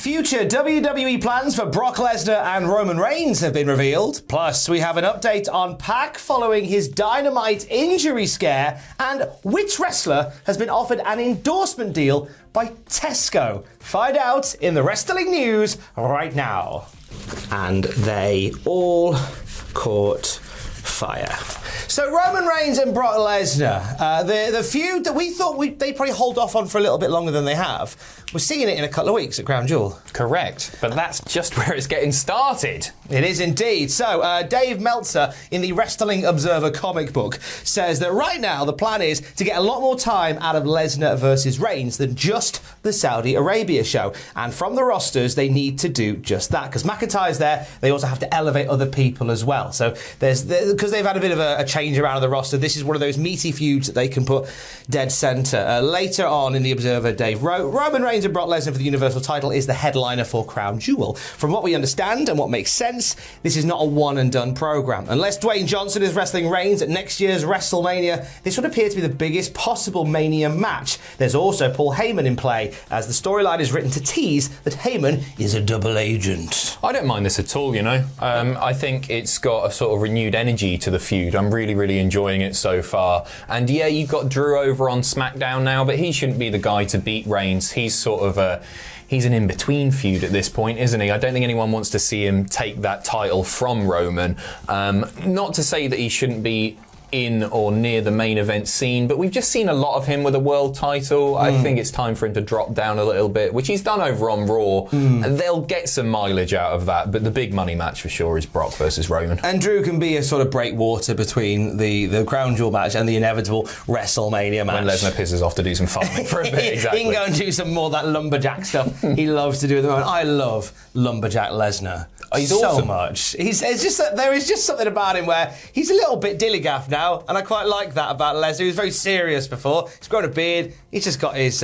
Future WWE plans for Brock Lesnar and Roman Reigns have been revealed. Plus, we have an update on PAC following his Dynamite injury scare, and which wrestler has been offered an endorsement deal by Tesco. Find out in the wrestling news right now. And they all caught fire. So Roman Reigns and Brock Lesnar, the feud that we thought they'd probably hold off on for a little bit longer than they have. We're seeing it in a couple of weeks at Crown Jewel. Correct, but that's just where it's getting started. It is indeed. So Dave Meltzer in the Wrestling Observer comic book says that right now the plan is to get a lot more time out of Lesnar versus Reigns than just the Saudi Arabia show. And from the rosters, they need to do just that. Because McIntyre's there, they also have to elevate other people as well. So because they've had a bit of a change around of the roster, this is one of those meaty feuds that they can put dead centre. Later on in the Observer, Dave wrote, Roman Reigns and Brock Lesnar for the Universal title is the headliner for Crown Jewel. From what we understand and what makes sense, this is not a one-and-done programme. Unless Dwayne Johnson is wrestling Reigns at next year's WrestleMania, this would appear to be the biggest possible Mania match. There's also Paul Heyman in play, as the storyline is written to tease that Heyman is a double agent. I don't mind this at all, you know. I think it's got a sort of renewed energy to the feud. I'm really enjoying it so far. And yeah, you've got Drew over on SmackDown now, but he shouldn't be the guy to beat Reigns. He's sort of he's an in-between feud at this point, isn't he? I don't think anyone wants to see him take that title from Roman. Not to say that he shouldn't be in or near the main event scene, but we've just seen a lot of him with a world title. I think it's time for him to drop down a little bit, which he's done over on Raw. They'll get some mileage out of that, but the big money match for sure is Brock versus Roman. And Drew can be a sort of breakwater between the Crown Jewel match and the inevitable WrestleMania match. When Lesnar pisses off to do some farming for a bit, exactly. He can go and do some more of that lumberjack stuff he loves to do at the moment. I love lumberjack Lesnar. He's so awesome. much. There is just something about him where he's a little bit dilly-gaff now, and I quite like that about Lesnar. He was very serious before. He's grown a beard. He's just got his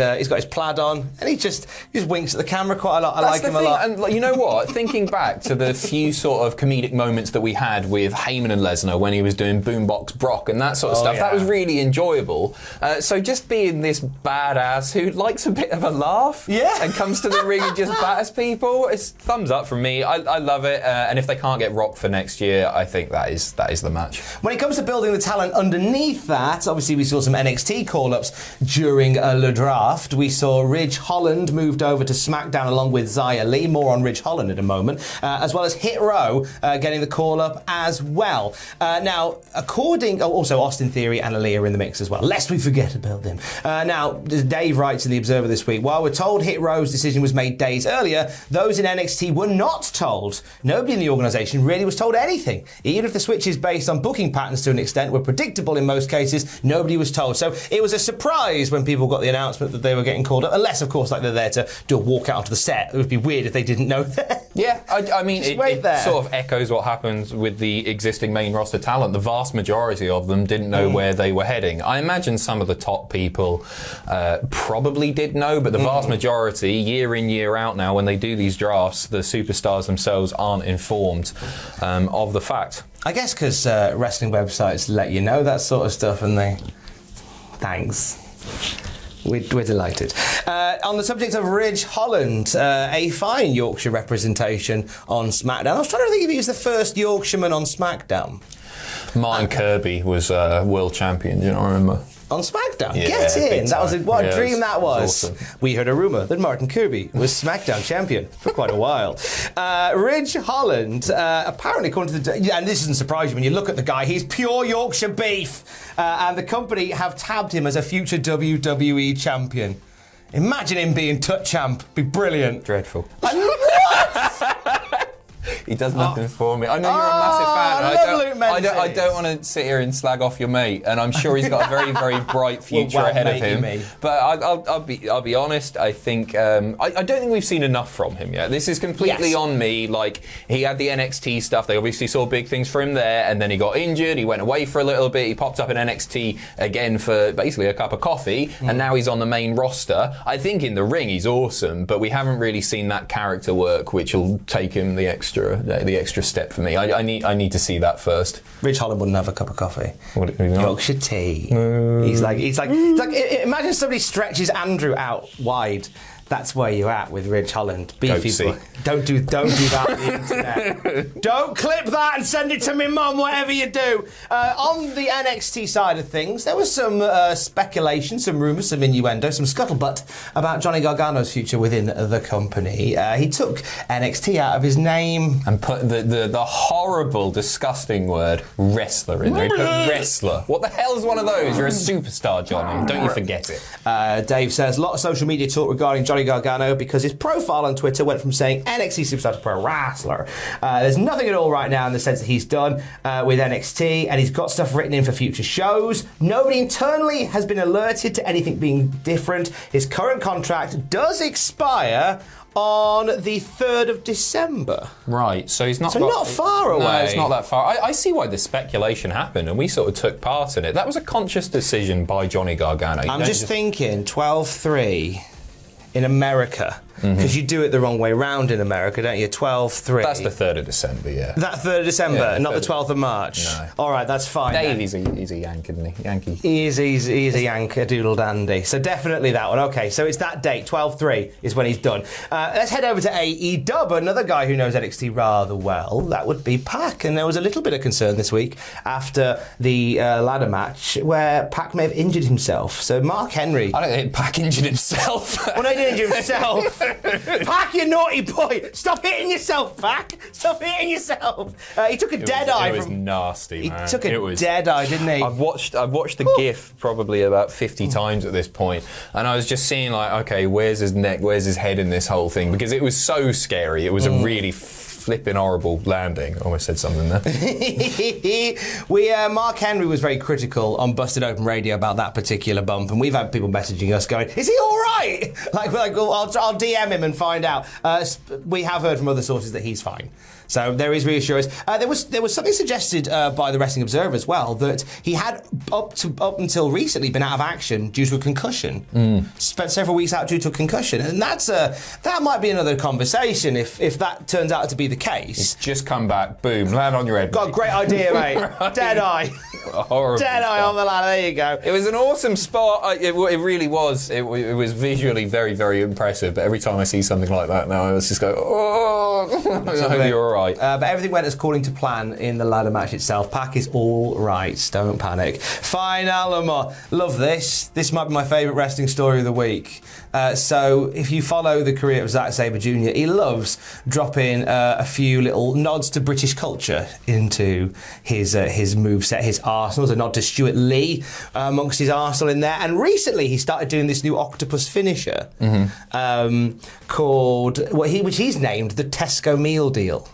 plaid on, and he just winks at the camera quite a lot. I like him a lot. And you know what? Thinking back to the few sort of comedic moments that we had with Heyman and Lesnar when he was doing Boombox Brock and that sort of stuff, that was really enjoyable. So just being this badass who likes a bit of a laugh, and comes to the ring and just batters people, it's thumbs up from me. I love it. And if they can't get Rock for next year, I think that is the match. When it comes to building the talent underneath that, obviously we saw some NXT call-ups during the draft. We saw Ridge Holland moved over to SmackDown along with Xia Li. More on Ridge Holland in a moment. As well as Hit Row getting the call-up as well. Now, also Austin Theory and Aaliyah in the mix as well, lest we forget about them. Now, Dave writes in the Observer this week, while we're told Hit Row's decision was made days earlier, those in NXT were not told. Nobody in the organisation really was told anything. Even if the switches based on booking patterns to an extent were predictable in most cases, nobody was told. So it was a surprise when people got the announcement that they were getting called up, unless, of course, like they're there to do a walk out onto the set. It would be weird if they didn't know that. Yeah, I mean, it sort of echoes what happens with the existing main roster talent. The vast majority of them didn't know where they were heading. I imagine some of the top people probably did know, but the vast majority, year in, year out now, when they do these drafts, the superstars themselves aren't informed of the fact. I guess because wrestling websites let you know that sort of stuff, and thanks. We're delighted. On the subject of Ridge Holland, a fine Yorkshire representation on SmackDown. I was trying to think if he was the first Yorkshireman on SmackDown. Martin Kirby was world champion, do you not remember? On SmackDown, yeah, get in! That was what a dream that was. Awesome. We heard a rumour that Martin Kirby was SmackDown champion for quite a while. Ridge Holland, apparently, according to and this doesn't surprise you when you look at the guy, he's pure Yorkshire beef, and the company have tabbed him as a future WWE champion. Imagine him being Tut Champ, be brilliant. Dreadful. What? He does nothing for me. I know you're a massive fan. I don't want to sit here and slag off your mate, and I'm sure he's got a very, very bright future ahead of him. But I'll be honest. I think I don't think we've seen enough from him yet. This is completely on me. Like, he had the NXT stuff. They obviously saw big things for him there, and then he got injured. He went away for a little bit. He popped up in NXT again for basically a cup of coffee, and now he's on the main roster. I think in the ring he's awesome, but we haven't really seen that character work, which will take him the extra step for me. I need to see that first. Ridge Holland wouldn't have a cup of coffee. Yorkshire tea. No. He's like imagine somebody stretches Andrew out wide. That's where you're at with Ridge Holland. Beefy Goatsy. boy. Don't do that on the internet. Don't clip that and send it to me mum, whatever you do. On the NXT side of things, there was some speculation, some rumours, some innuendo, some scuttlebutt about Johnny Gargano's future within the company. He took NXT out of his name. And put the horrible, disgusting word wrestler in there. He put wrestler. What the hell's one of those? You're a superstar, Johnny. Don't you forget it. Dave says, a lot of social media talk regarding Johnny Gargano because his profile on Twitter went from saying NXT superstar to pro wrestler. There's nothing at all right now in the sense that he's done with NXT, and he's got stuff written in for future shows. Nobody internally has been alerted to anything being different. His current contract does expire on the 3rd of December. Right, so he's not... So not far away. No, it's not that far. I see why the speculation happened, and we sort of took part in it. That was a conscious decision by Johnny Gargano. I'm just thinking 12-3 in America. Because you do it the wrong way round in America, don't you? 12-3. That's the 3rd of December, yeah. That 3rd of December, Yeah, not the 3rd 12th of March. No. All right, that's fine. Dave, he's a Yank, isn't he? Yankee. He's a Yank, a doodle dandy. So definitely that one. Okay, so it's that date, 12-3 is when he's done. Let's head over to AEW, another guy who knows NXT rather well. That would be PAC. And there was a little bit of concern this week after the ladder match where PAC may have injured himself. So Mark Henry... I don't think PAC injured himself. Well, no, he didn't injure himself. PAC, you naughty boy! Stop hitting yourself, PAC! Stop hitting yourself! He took a dead eye. It was nasty, man. He took a dead eye, didn't he? I've watched the GIF probably about 50 times at this point, and I was just seeing like, okay, where's his neck, where's his head in this whole thing? Because it was so scary. It was a really flipping horrible landing. I almost said something there. Mark Henry was very critical on Busted Open Radio about that particular bump, and we've had people messaging us going, "Is he all right?" Like well, I'll DM him and find out. We have heard from other sources that he's fine. So there is reassurance. There was something suggested by the Wrestling Observer as well that he had up until recently been out of action due to a concussion. Spent several weeks out due to a concussion, and that might be another conversation if that turns out to be the case. Just come back, boom, land on your head. Got a great idea, mate. Right. Dead eye. Horrible Dead eye on the ladder. There you go. It was an awesome spot. It really was. It was visually very, very impressive. But every time I see something like that now, I was just go, oh, I hope you're all right. But everything went according to plan in the ladder match itself. PAC is all right. Don't panic. Fine, Alamo. Love this. This might be my favourite wrestling story of the week. So if you follow the career of Zack Sabre Jr., he loves dropping a few little nods to British culture into his moveset, his Arsenal's a nod to Stuart Lee amongst his Arsenal in there. And recently he started doing this new octopus finisher called, which he's named the Tesco Meal Deal.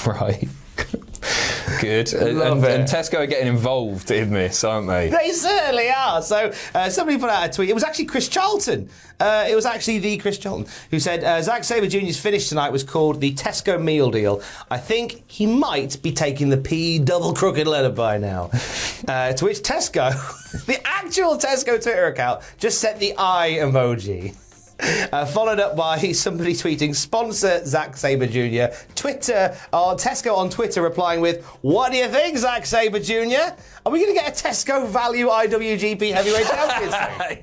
Right. Good. And Tesco are getting involved in this, aren't they? They certainly are. So somebody put out a tweet. It was actually Chris Charlton. It was actually the Chris Charlton who said Zack Sabre Jr.'s finish tonight was called the Tesco Meal Deal. I think he might be taking the P double crooked letter by now. To which Tesco, the actual Tesco Twitter account, just sent the eye emoji. Followed up by somebody tweeting, sponsor Zack Sabre Jr. Tesco on Twitter replying with, what do you think, Zack Sabre Jr.? Are we going to get a Tesco value IWGP heavyweight champion?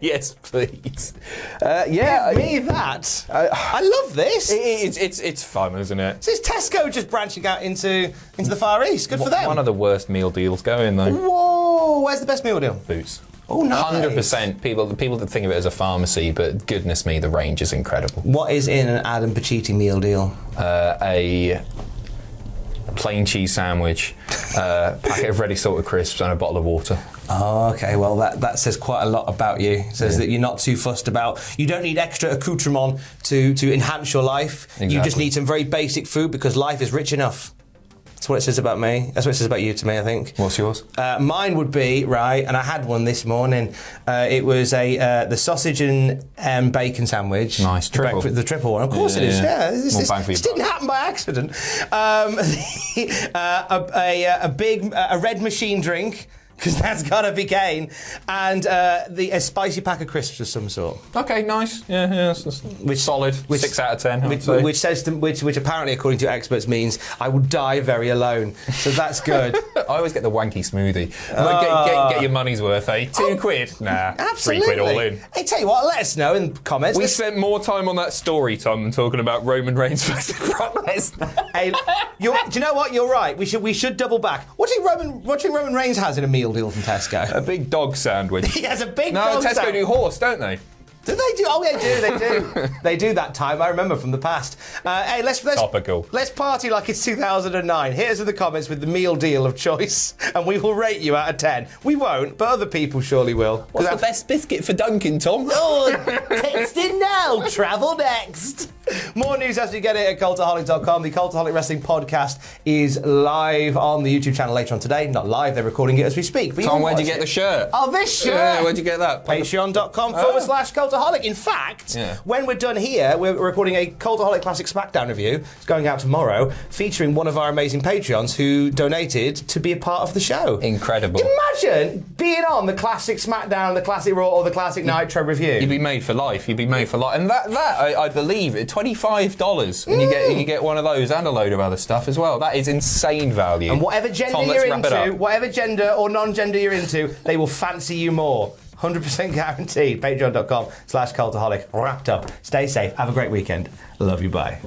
Yes, please. Give me that. I love this. It's fun, isn't it? So is Tesco just branching out into the Far East? Good for them. One of the worst meal deals going, though. Whoa, where's the best meal deal? Boots. Oh, nice. 100%. People that think of it as a pharmacy, but goodness me, the range is incredible. What is in an Adam Pacitti meal deal? A plain cheese sandwich, packet of ready salted crisps, and a bottle of water. Oh, okay. Well, that says quite a lot about you. It says that you're not too fussed about. You don't need extra accoutrement to enhance your life. Exactly. You just need some very basic food because life is rich enough. That's what it says about me. That's what it says about you to me, I think. What's yours? Mine would be, right, and I had one this morning. It was the sausage and bacon sandwich. Nice, triple. The triple one. Of course it is, yeah. This didn't happen by accident. A red machine drink because that's got to be Kane, and a spicy pack of crisps of some sort. Okay, nice. Yeah, that's solid. 6 out of 10. Which apparently, according to experts, means I will die very alone. So that's good. I always get the wanky smoothie. Get your money's worth, eh? £2? Nah, absolutely. £3 all in. Hey, tell you what, let us know in the comments. We spent more time on that story, Tom, than talking about Roman Reigns versus Brock Lesnar. Hey, do you know what? You're right. We should double back. What do you think Roman Reigns has in a meal deal from Tesco? A big dog sandwich. He has a big no, dog Tesco sandwich. do horse, don't they? Do they do? Oh, they do. They do that time. I remember from the past. Hey, let's Topical. Let's party like it's 2009. Here's in the comments with the meal deal of choice, and we will rate you out of 10. We won't, but other people surely will. What's the best biscuit for Dunkin', Tom? Oh, text in now. Travel next. More news as we get it at Cultaholic.com. The Cultaholic Wrestling Podcast is live on the YouTube channel later on today. Not live, they're recording it as we speak. But Tom, where'd you get the shirt? Oh, this shirt. Yeah, where'd you get that? Patreon.com/Cultaholic. In fact, when we're done here, we're recording a Cultaholic Classic SmackDown review. It's going out tomorrow, featuring one of our amazing Patreons who donated to be a part of the show. Incredible. Imagine being on the Classic SmackDown, the Classic Raw, or the Classic Nitro review. You'd be made for life. And that I believe, $25, and you get one of those and a load of other stuff as well. That is insane value. And whatever gender Tom, you're into, whatever gender or non-gender you're into, they will fancy you more. 100% guaranteed. Patreon.com/Cultaholic. Wrapped up. Stay safe. Have a great weekend. Love you. Bye.